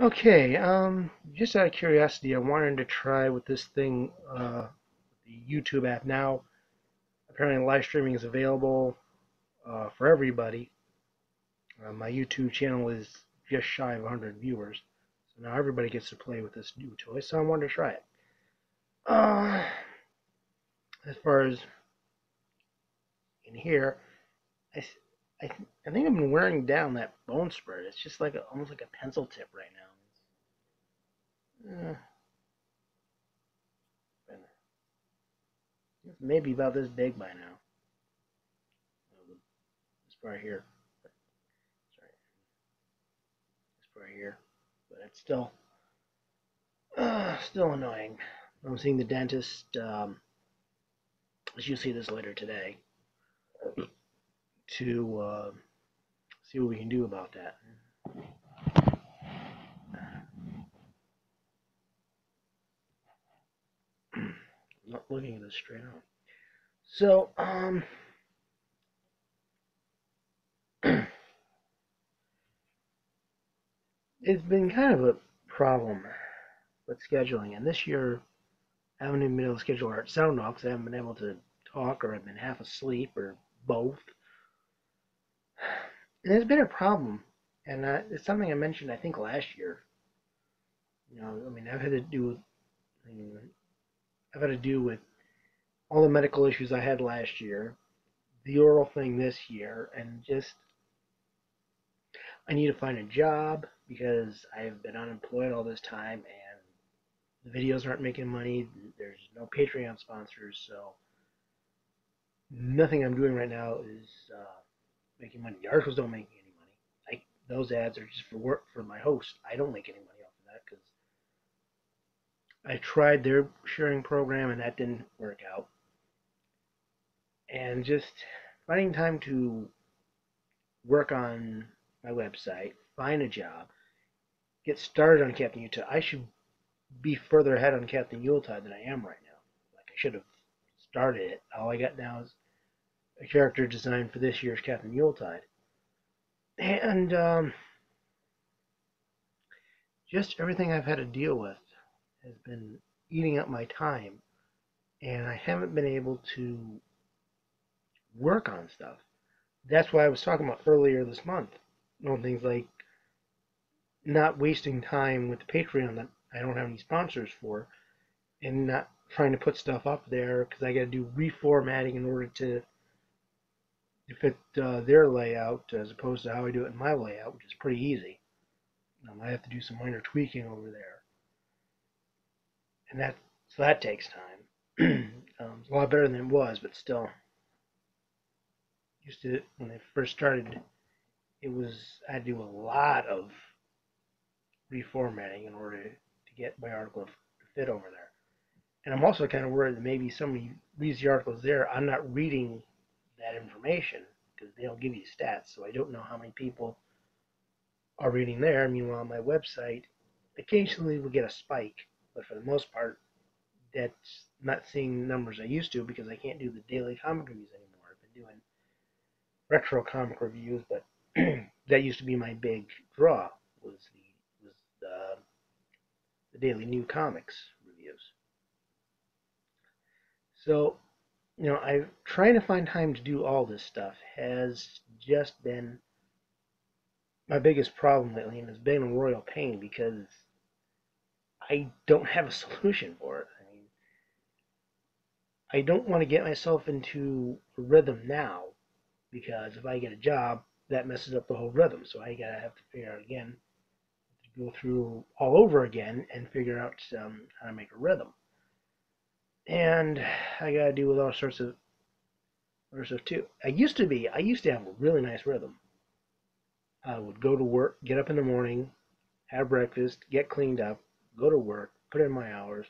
Okay, just out of curiosity, I wanted to try with this thing, the YouTube app now. Apparently, live streaming is available for everybody. My YouTube channel is just shy of 100 viewers, so now everybody gets to play with this new toy. So I wanted to try it. Uh, as far as in here, I, I think I've been wearing down that bone spread. It's just like almost like a pencil tip right now. It's maybe about this big by now. This part here. Sorry, this part here. But it's still annoying. I'm seeing the dentist. As you'll see this later today, to see what we can do about that. I'm not looking at this straight on. So, it's been kind of a problem with scheduling, and this year I haven't even been able to schedule our Soundoff because I haven't been able to talk, or I've been half asleep, or both. And it's been a problem, and it's something I mentioned I think last year. I mean, I've had to do with all the medical issues I had last year, the oral thing this year, and just I need to find a job because I have been unemployed all this time and the videos aren't making money. There's no Patreon sponsors, so nothing I'm doing right now is making money. The articles don't make any money. Those ads are just for work for my host. I don't make any money off of that because I tried their sharing program and that didn't work out. And just finding time to work on my website, find a job, get started on Captain Utah. I should be further ahead on Captain Yuletide than I am right now. Like I should have started it. All I got now is a character design for this year's Captain Yuletide, and just everything I've had to deal with has been eating up my time, and I haven't been able to work on stuff. That's why I was talking about earlier this month. Things like not wasting time with Patreon that I don't have any sponsors for, and not trying to put stuff up there because I got to do reformatting in order to fit their layout as opposed to how I do it in my layout, which is pretty easy. I have to do some minor tweaking over there, and that takes time. It's a lot better than it was, but still, used to when I first started, I had to do a lot of reformatting in order to get my article to fit over there. And I'm also kind of worried that maybe somebody reads the articles there. I'm not reading that information because they don't give you stats, so I don't know how many people are reading there. Meanwhile, my website occasionally will get a spike, but for the most part, that's not seeing numbers I used to because I can't do the daily comic reviews anymore. I've been doing retro comic reviews, but that used to be my big draw was the daily new comics reviews. So I trying to find time to do all this stuff has just been my biggest problem lately, and it's been a royal pain because I don't have a solution for it. I mean, I don't want to get myself into a rhythm now because if I get a job, that messes up the whole rhythm. So I gotta have to figure out again, to go through all over again and figure out how to make a rhythm. And I gotta deal with all sorts of other stuff too. I used to have a really nice rhythm. I would go to work, get up in the morning, have breakfast, get cleaned up, go to work, put in my hours,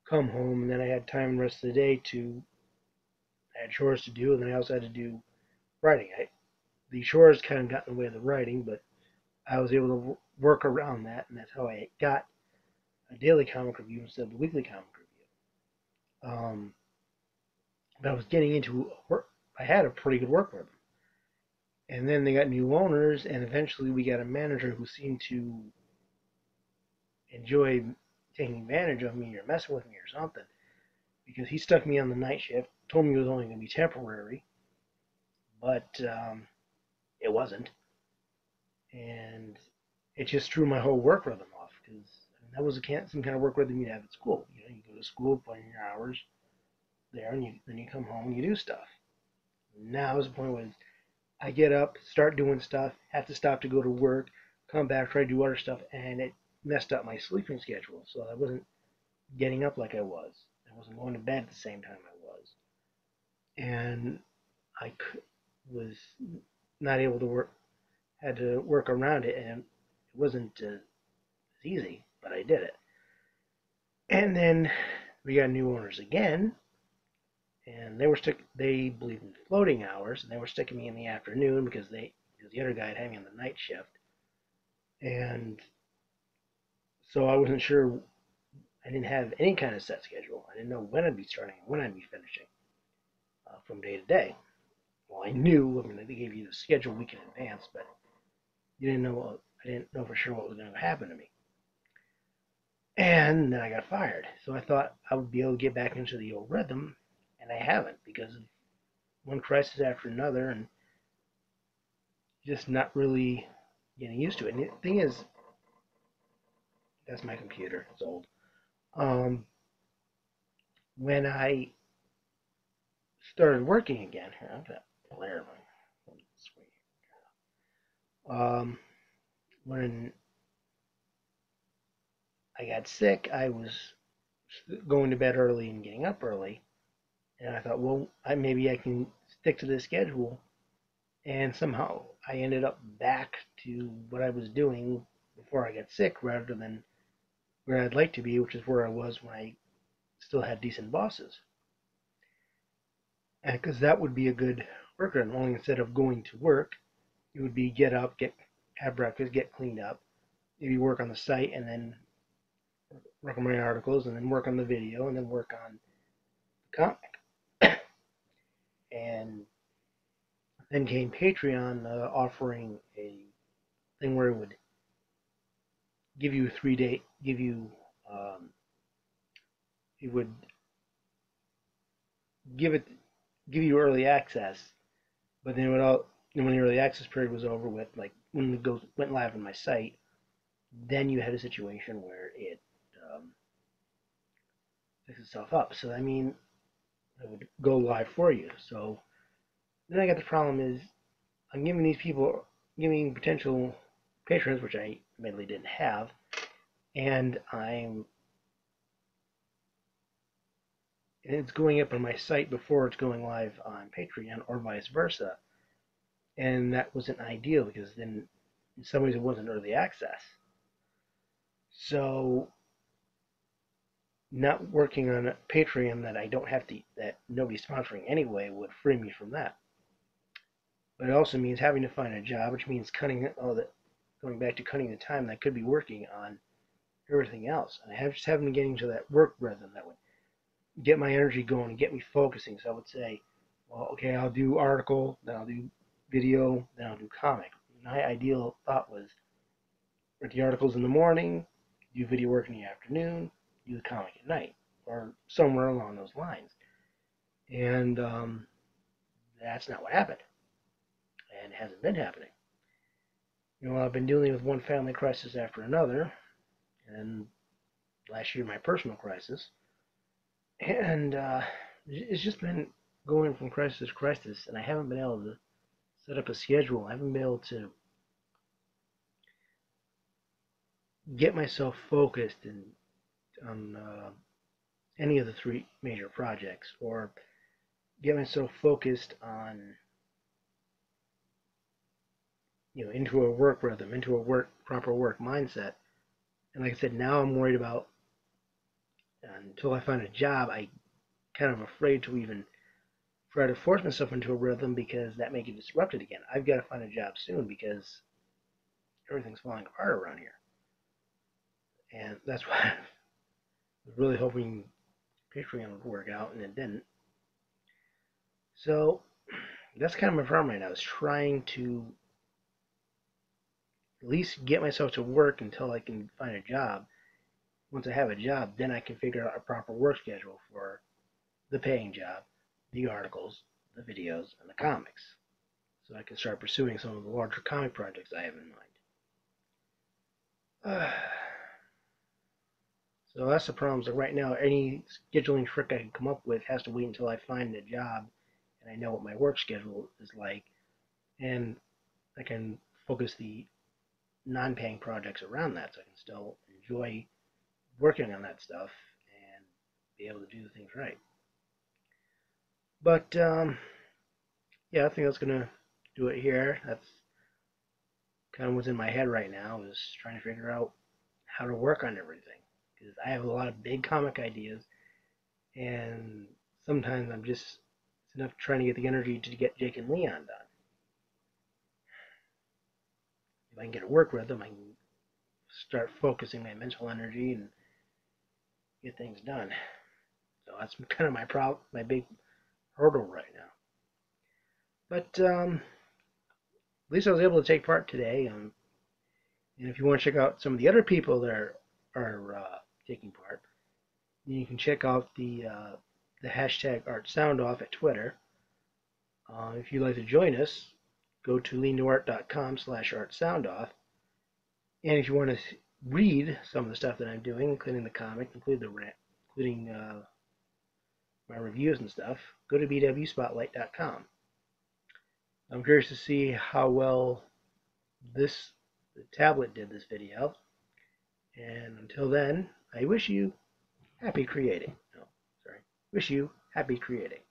come home, and then I had time the rest of the day to I had chores to do, and then I also had to do writing. The chores kind of got in the way of the writing, but I was able to work around that, and that's how I got a daily comic review instead of the weekly comic review. But I was getting into work. I had a pretty good work rhythm, and then they got new owners, and eventually we got a manager who seemed to enjoy taking advantage of me or messing with me or something, because he stuck me on the night shift, told me it was only going to be temporary, but it wasn't, and it just threw my whole work rhythm off because that was some kind of work rhythm you have at school. You know, you go to school, put in your hours there, and then you come home and you do stuff. Now is the point where I get up, start doing stuff, have to stop to go to work, come back, try to do other stuff, and it messed up my sleeping schedule. So I wasn't getting up like I was. I wasn't going to bed at the same time I was, and I was not able to work. Had to work around it, and it wasn't as easy, but I did it. And then we got new owners again, and they believe in floating hours, and they were sticking me in the afternoon because the other guy had me on the night shift, and so I wasn't sure. I didn't have any kind of set schedule. I didn't know when I'd be starting and when I'd be finishing from day to day. Well, I knew. I mean, they gave you the schedule a week in advance, but you didn't know. I didn't know for sure what was going to happen to me. And then I got fired. So I thought I would be able to get back into the old rhythm, and I haven't because of one crisis after another, and just not really getting used to it. And the thing is, that's my computer. It's old. Um, when I started working again, here I've got glare. When I got sick, I was going to bed early and getting up early, and I thought, well, maybe I can stick to this schedule. And somehow I ended up back to what I was doing before I got sick rather than where I'd like to be, which is where I was when I still had decent bosses. And because that would be a good workaround, only instead of going to work, it would be get up, have breakfast, get cleaned up, maybe work on the site, and then work on my articles, and then work on the video, and then work on the comic. And then came Patreon offering a thing where it would give you 3 day, it would give it give you early access, but then when the early access period was over with, like when it went live on my site, then you had a situation where it fixed itself up. So I mean, it would go live for you. So then I got the problem is I'm giving potential patrons, which I admittedly didn't have, and it's going up on my site before it's going live on Patreon or vice versa. And that wasn't ideal because then in some ways it wasn't early access. So not working on a Patreon that nobody's sponsoring anyway would free me from that. But it also means having to find a job, which means going back to cutting the time that I could be working on everything else. And just having to get into that work rhythm that would get my energy going and get me focusing. So I would say, well, okay, I'll do article, then I'll do video, then I'll do comic. My ideal thought was write the articles in the morning, do video work in the afternoon, do the comic at night, or somewhere along those lines. And that's not what happened, and it hasn't been happening. You know, I've been dealing with one family crisis after another, and last year my personal crisis, and it's just been going from crisis to crisis, and I haven't been able to set up a schedule. I haven't been able to get myself focused on any of the three major projects, or get myself focused on, into a work rhythm, into a proper work mindset. And like I said, now I'm worried about, until I find a job, I kind of afraid to even try to force myself into a rhythm because that may get disrupted again. I've got to find a job soon because everything's falling apart around here. And that's why I was really hoping Patreon would work out, and it didn't. So that's kind of my problem right now, is trying to at least get myself to work until I can find a job, once I have a job, then I can figure out a proper work schedule for the paying job, the articles, the videos, and the comics. So I can start pursuing some of the larger comic projects I have in mind. So that's the problem. So right now, any scheduling trick I can come up with has to wait until I find a job and I know what my work schedule is like, and I can focus the non-paying projects around that, so I can still enjoy working on that stuff and be able to do things right. But yeah, I think that's gonna do it here. That's kind of what's in my head right now, is trying to figure out how to work on everything, because I have a lot of big comic ideas, and sometimes I'm just it's enough trying to get the energy to get Jake and Leon done. If I can get to work with them, I can start focusing my mental energy and get things done. So that's kind of my big hurdle right now. But at least I was able to take part today. And if you want to check out some of the other people that are taking part, you can check out the hashtag #ArtSoundoff at Twitter. If you'd like to join us, go to leantoart.com/artsoundoff. And if you want to read some of the stuff that I'm doing, including the comic, including my reviews and stuff, go to bwspotlight.com. I'm curious to see how well the tablet did this video. And until then, I wish you happy creating. No, sorry. Wish you happy creating.